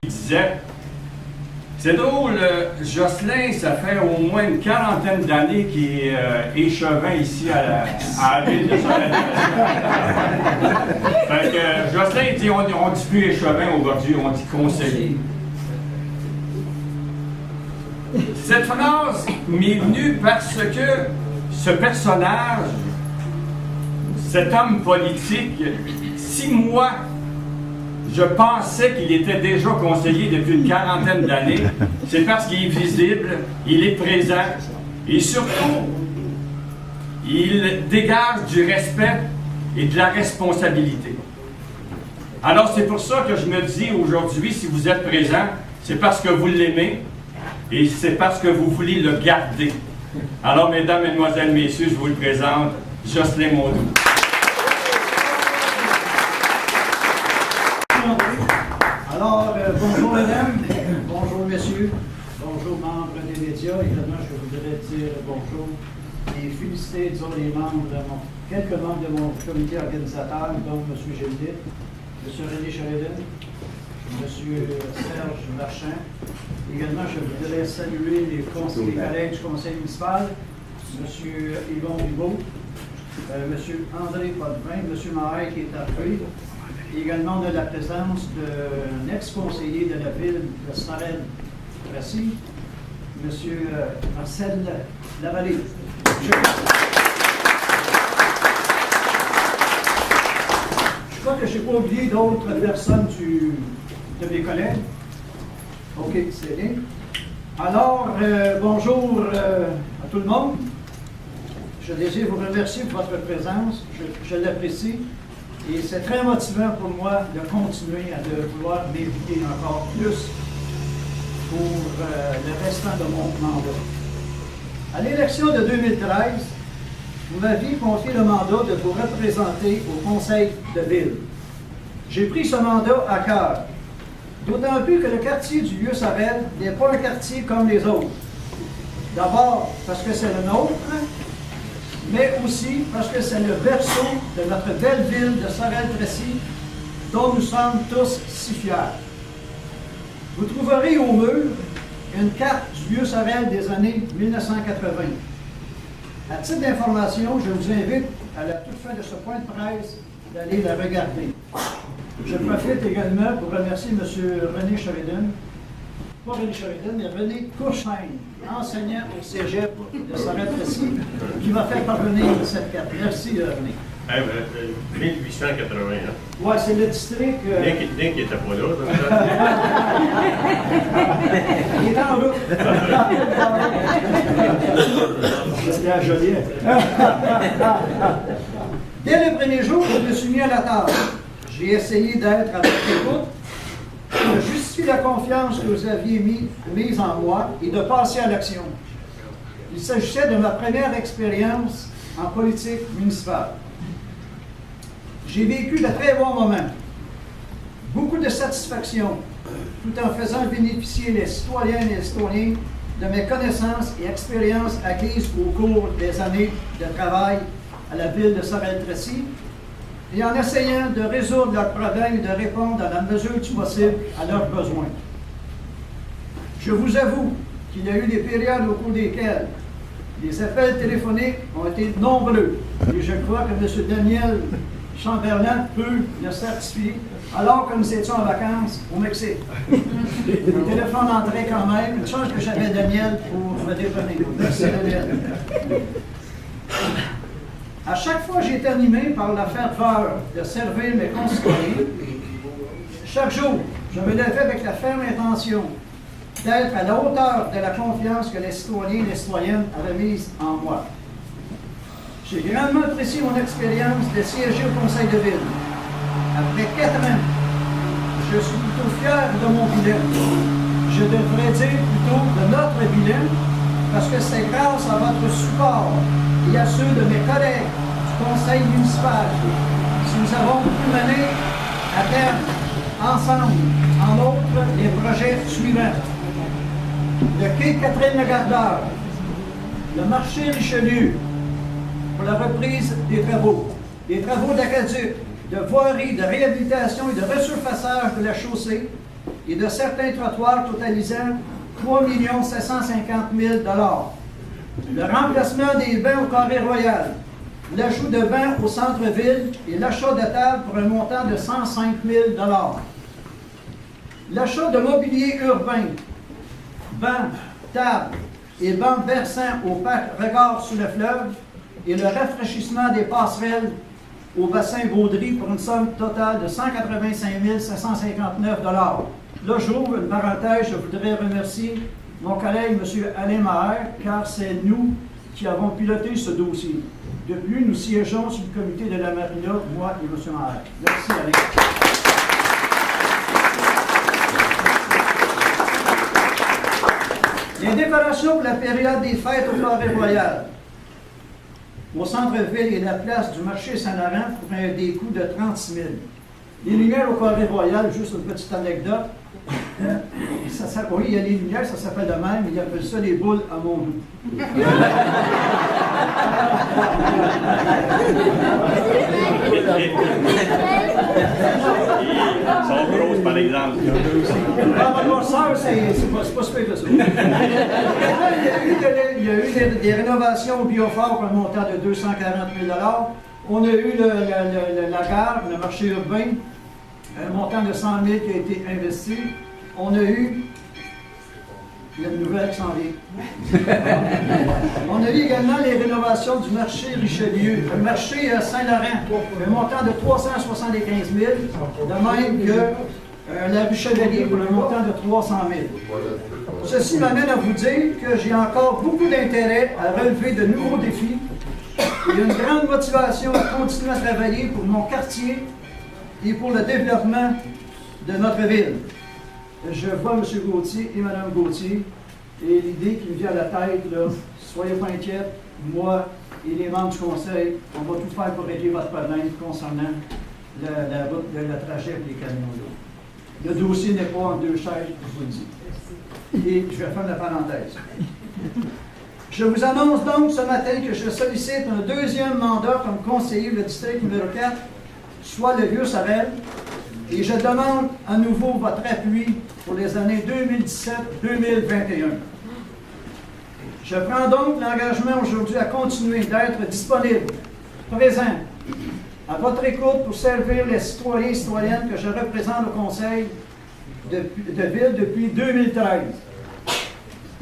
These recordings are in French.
Il disait, c'est drôle, Jocelyn, ça fait au moins une quarantaine d'années qu'il est échevin ici à la ville de Sorel-Tracy. Fait que Jocelyn dit, on dit plus échevin aujourd'hui, on dit conseiller. Cette phrase m'est venue parce que ce personnage, cet homme politique, si moi, je pensais qu'il était déjà conseiller depuis une quarantaine d'années, c'est parce qu'il est visible, il est présent et surtout, il dégage du respect et de la responsabilité. Alors c'est pour ça que je me dis aujourd'hui, si vous êtes présent, c'est parce que vous l'aimez et c'est parce que vous voulez le garder. Alors mesdames, mesdemoiselles, messieurs, je vous le présente, Jocelyn Mondou. Alors, bonjour mesdames, bonjour messieurs, bonjour membres des médias. Évidemment, je voudrais dire bonjour et féliciter, disons, quelques membres de mon comité organisateur, donc M. Gildet, M. René Sheridan, M. Serge Marchand. Également, je voudrais saluer les collègues du conseil municipal, M. Yvon Ribaud, M. André Potvin, M. Marais qui est appelé. Également, on a la présence d'un ex-conseiller de la ville de Sorel-Tracy, M. Marcel Lavallée. Je crois que je n'ai pas oublié d'autres personnes de mes collègues. OK, c'est bien. Alors, bonjour à tout le monde. Je désire vous remercier pour votre présence. Je l'apprécie. Et c'est très motivant pour moi de continuer à vouloir m'impliquer encore plus pour le restant de mon mandat. À l'élection de 2013, vous m'aviez confié le mandat de vous représenter au conseil de ville. J'ai pris ce mandat à cœur, d'autant plus que le quartier du Vieux-Sorel n'est pas un quartier comme les autres. D'abord, parce que c'est le nôtre, mais aussi parce que c'est le berceau de notre belle ville de Sorel-Tracy, dont nous sommes tous si fiers. Vous trouverez au mur une carte du Vieux-Sorel des années 1980. À titre d'information, je vous invite, à la toute fin de ce point de presse, d'aller la regarder. Je profite également pour remercier M. René Sheridan, pas René Sheridan, mais René Courchaine, enseignant au cégep de Sorel-Tracy, qui m'a fait parvenir cette carte. Merci, René. 1880, hein? Oui, c'est le district. Nick n'était pas là. Il est en route. C'était à Joliette. Dès le premier jour, je me suis mis à la tâche. J'ai essayé d'être à votre écoute, de justifier la confiance que vous aviez mise en moi et de passer à l'action. Il s'agissait de ma première expérience en politique municipale. J'ai vécu de très bons moments, beaucoup de satisfaction, tout en faisant bénéficier les citoyennes et les citoyens de mes connaissances et expériences acquises au cours des années de travail à la ville de Sorel-Tracy et en essayant de résoudre leurs problèmes et de répondre à la mesure du possible à leurs besoins. Je vous avoue qu'il y a eu des périodes au cours desquelles les appels téléphoniques ont été nombreux et je crois que M. Daniel Chamberlain peut le certifier, alors que nous étions en vacances au Mexique. Le téléphone entrait quand même, une chance que j'avais Daniel pour me dépanner. Merci Daniel. À chaque fois, j'ai été animé par la ferveur de servir mes concitoyens. Chaque jour, je me levais avec la ferme intention d'être à la hauteur de la confiance que les citoyens et les citoyennes avaient mise en moi. J'ai grandement apprécié mon expérience de siéger au conseil de ville. Après 4 ans, je suis plutôt fier de mon bilan. Je devrais dire plutôt de notre bilan, parce que c'est grâce à votre support et à ceux de mes collègues du conseil municipal si nous avons pu mener à terme, ensemble, en outre, les projets suivants. le quai Catherine-Lagardeur, le marché Richelieu, pour la reprise des travaux d'aqueduc, de voirie, de réhabilitation et de resurfaçage de la chaussée et de certains trottoirs totalisant 3 750 000 $. Le remplacement des bancs au Carré Royal, l'ajout de bancs au centre-ville et l'achat de tables pour un montant de 105 000 $. L'achat de mobilier urbain, bancs, tables et bancs versants au parc Regard sur le fleuve et le rafraîchissement des passerelles au bassin Gaudry pour une somme totale de 185 559 $. Là, j'ouvre une parenthèse, je voudrais remercier mon collègue M. Alain Maher, car c'est nous qui avons piloté ce dossier. Depuis, nous siégeons sur le comité de la Marina, moi et M. Maher. Merci, Alain. Les décorations pour la période des fêtes au Carré Royal, au centre-ville et la place du marché Saint-Laurent pour des coûts de 36 000 $. Les lumières au Carré Royal, juste une petite anecdote. Oui, il y a les lumières, ça s'appelle de même, ils appellent ça les boules à mon goût. Ils sont grosses, par exemple. Ah, ma soeur, c'est pas super que ça. Il y a eu des rénovations au Biofort pour un montant de 240 000 $. On a eu la gare, le marché urbain, un montant de 100 000 qui a été investi. On a eu la nouvelle qui s'en vient. On a eu également les rénovations du marché Richelieu, le marché Saint-Laurent, un montant de 375 000 $, de même que la rue Chevalier pour un montant de 300 000 $. Ceci m'amène à vous dire que j'ai encore beaucoup d'intérêt à relever de nouveaux défis et une grande motivation à continuer à travailler pour mon quartier et pour le développement de notre ville. Je vois M. Gauthier et Mme Gauthier, et l'idée qui me vient à la tête, là, soyez pas inquiets, moi et les membres du conseil, on va tout faire pour régler votre problème concernant la route, le trajet avec les camions. Le dossier n'est pas en deux chaises, je vous le dis. Et je vais faire la parenthèse. Je vous annonce donc ce matin que je sollicite un deuxième mandat comme conseiller du district numéro 4, soit le Vieux-Sorel, et je demande à nouveau votre appui pour les années 2017-2021. Je prends donc l'engagement aujourd'hui à continuer d'être disponible, présent, à votre écoute pour servir les citoyens et citoyennes que je représente au Conseil de ville depuis 2013.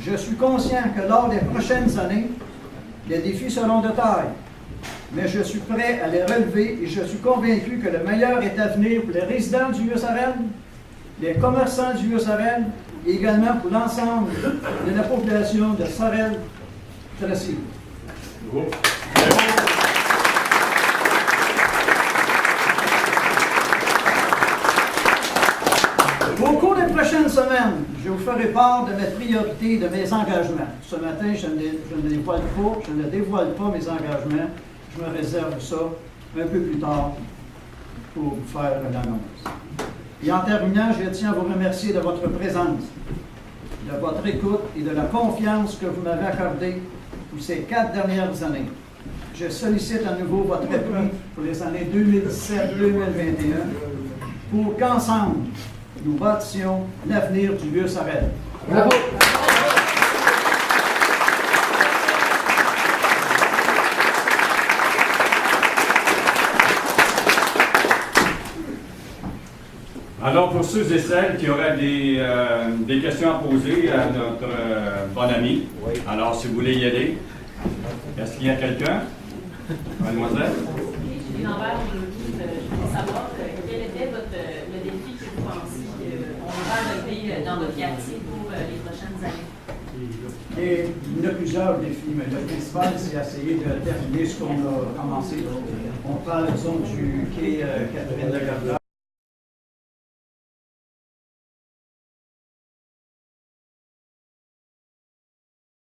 Je suis conscient que lors des prochaines années, les défis seront de taille, mais je suis prêt à les relever et je suis convaincu que le meilleur est à venir pour les résidents du Vieux-Sorel, les commerçants du Vieux-Sorel et également pour l'ensemble de la population de Sorel-Tracy. Au cours des prochaines semaines, je vous ferai part de mes priorités et de mes engagements. Ce matin, je ne dévoile pas mes engagements. Je me réserve ça un peu plus tard pour vous faire l'annonce. Et en terminant, je tiens à vous remercier de votre présence, de votre écoute et de la confiance que vous m'avez accordée pour ces 4 dernières années. Je sollicite à nouveau votre appui pour les années 2017-2021 pour qu'ensemble, nous bâtissions l'avenir du Vieux-Sorel. Bravo! Alors, pour ceux et celles qui auraient des questions à poser à notre bon ami, alors si vous voulez y aller, est-ce qu'il y a quelqu'un? Mademoiselle? Julie Lambert, je voulais savoir quel était le défi que vous pensiez on va relever dans votre quartier pour les prochaines années. Et il y a plusieurs défis, mais le principal, c'est essayer de terminer ce qu'on a commencé. On parle, disons, du quai